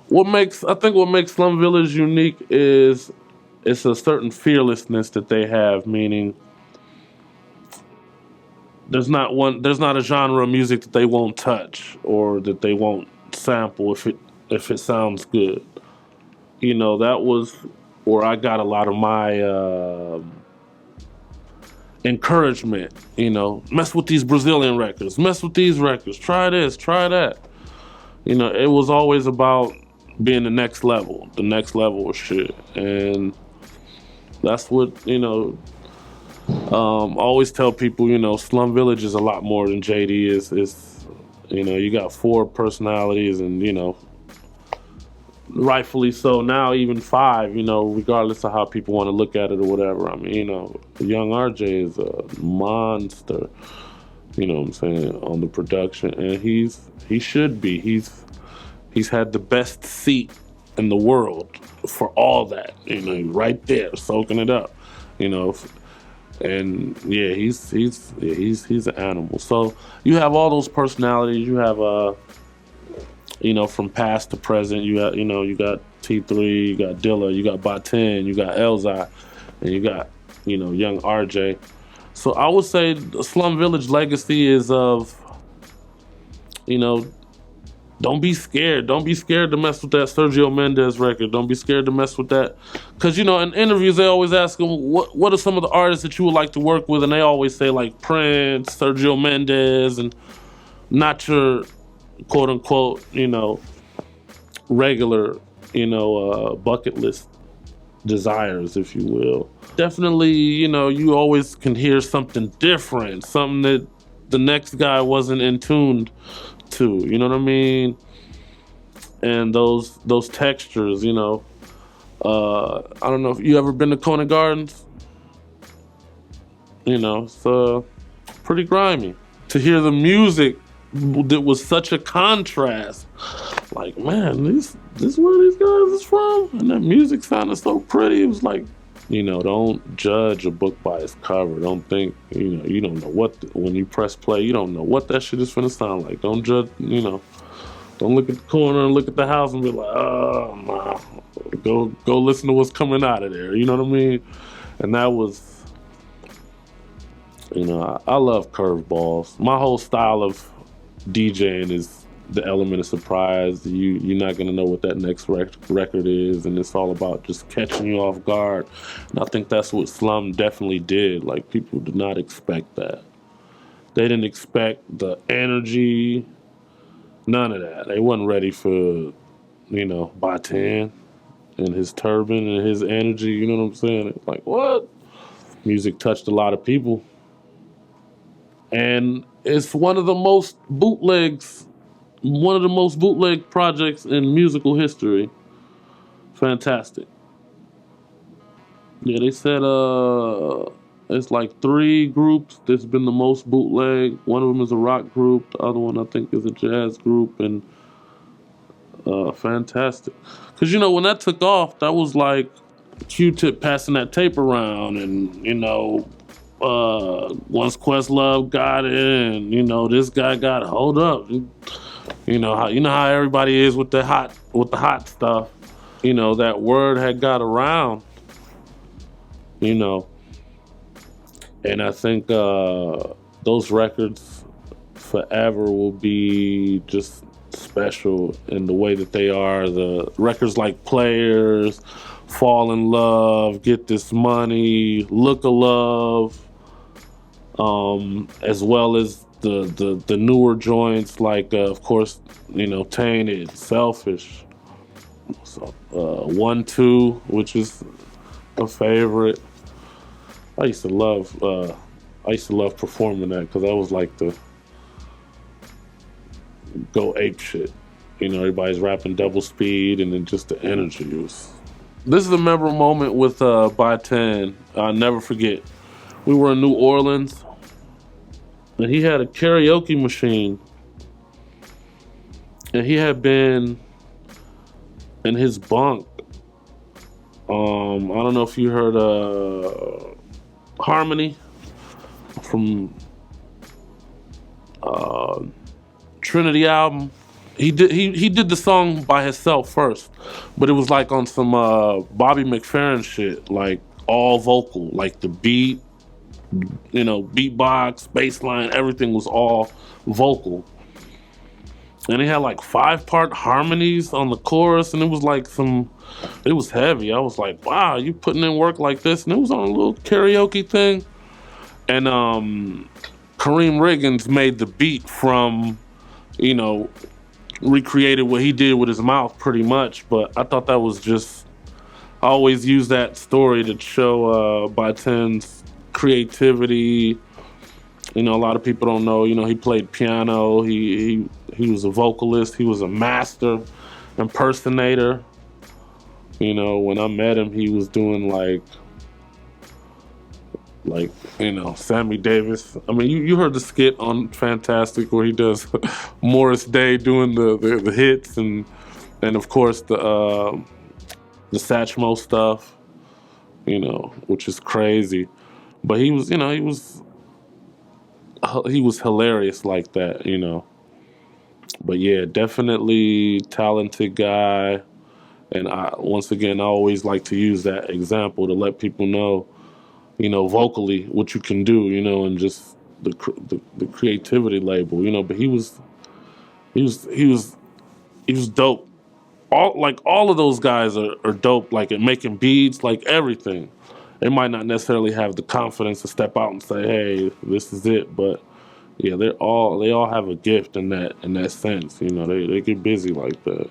what makes Slum Village unique is it's a certain fearlessness that they have, meaning there's not a genre of music that they won't touch or that they won't sample if it sounds good. You know, that was where I got a lot of my encouragement. You know, mess with these Brazilian records, mess with these records, try this, try that. You know, it was always about being the next level of shit. And that's what, you know, I always tell people, you know, Slum Village is a lot more than JD is. You know, you got 4 personalities and, you know, rightfully so now, even 5, you know, regardless of how people want to look at it or whatever. I mean, you know, Young RJ is a monster, you know what I'm saying, on the production. And he should be. He's had the best seat in the world for all that, you know, right there, soaking it up, you know. And yeah, he's an animal. So you have all those personalities. You have you know, from past to present. You got, you know, you got T3, you got Dilla, you got Baten, you got Elzai, and you got, you know, Young RJ. So I would say the Slum Village legacy is of, you know, don't be scared. Don't be scared to mess with that Sergio Mendes record. Don't be scared to mess with that. Because, you know, in interviews, they always ask them, what are some of the artists that you would like to work with? And they always say, like, Prince, Sergio Mendes, and not your, quote unquote, you know, regular, you know, bucket list desires, if you will. Definitely, you know, you always can hear something different, something that the next guy wasn't in tune to, you know what I mean? And those textures, you know. I don't know if you ever been to Conant Gardens. You know, it's pretty grimy. To hear the music that was such a contrast. Like, man, this is where these guys is from? And that music sounded so pretty. It was like, you know, don't judge a book by its cover. Don't think, you know, you don't know when you press play, you don't know what that shit is finna sound like. Don't judge, you know, don't look at the corner and look at the house and be like, oh, nah. Go listen to what's coming out of there. You know what I mean? And that was, you know, I love curveballs. My whole style of DJing is the element of surprise. You're not gonna know what that next record is, and it's all about just catching you off guard. And I think that's what Slum definitely did. Like, people did not expect that. They didn't expect the energy, none of that. They wasn't ready for, you know, Baten and his turban and his energy. You know what I'm saying? It's like, what? Music touched a lot of people, and it's one of the most bootleg projects in musical history. Fantastic. Yeah, they said it's like 3 groups that's been the most bootleg. One of them is a rock group. The other one, I think, is a jazz group. And fantastic. Because, you know, when that took off, that was like Q-Tip passing that tape around. And, you know, once Questlove got it, and, you know, this guy got, hold up. You know how everybody is with the hot stuff. You know, that word had got around, you know. And I think those records forever will be just special in the way that they are. The records like Players, Fall in Love, Get This Money, Look of Love, as well as the newer joints like, of course, you know, Tainted, Selfish, so, 1-2, which is a favorite. I used to love performing that, because that was like the go ape shit. You know, everybody's rapping double speed, and then just the energy was. This is a memorable moment with Baten. I'll never forget. We were in New Orleans, and he had a karaoke machine, and he had been in his bunk. I don't know if you heard Harmony from Trinity album. he did the song by himself first, but it was like on some Bobby McFerrin shit, like all vocal, like the beat, beatbox, bass line, everything was all vocal. And he had like 5-part harmonies on the chorus, and it was like it was heavy. I was like, wow, you putting in work like this? And it was on a little karaoke thing. And Kareem Riggins made the beat from, recreated what he did with his mouth pretty much. But I thought that was just, I always use that story to show By 10's creativity. A lot of people don't know, he played piano, he was a vocalist, he was a master impersonator. When I met him, he was doing like Sammy Davis. I mean, you heard the skit on Fantastic where he does Morris Day doing the hits and of course the Satchmo stuff, which is crazy. But he was hilarious like that. But yeah, definitely talented guy. And once again, I always like to use that example to let people know, vocally what you can do, and just the creativity label, But he was dope. All of those guys are dope. Like at making beats, like everything. They might not necessarily have the confidence to step out and say, "Hey, this is it," but yeah, they all have a gift in that sense. They get busy like that.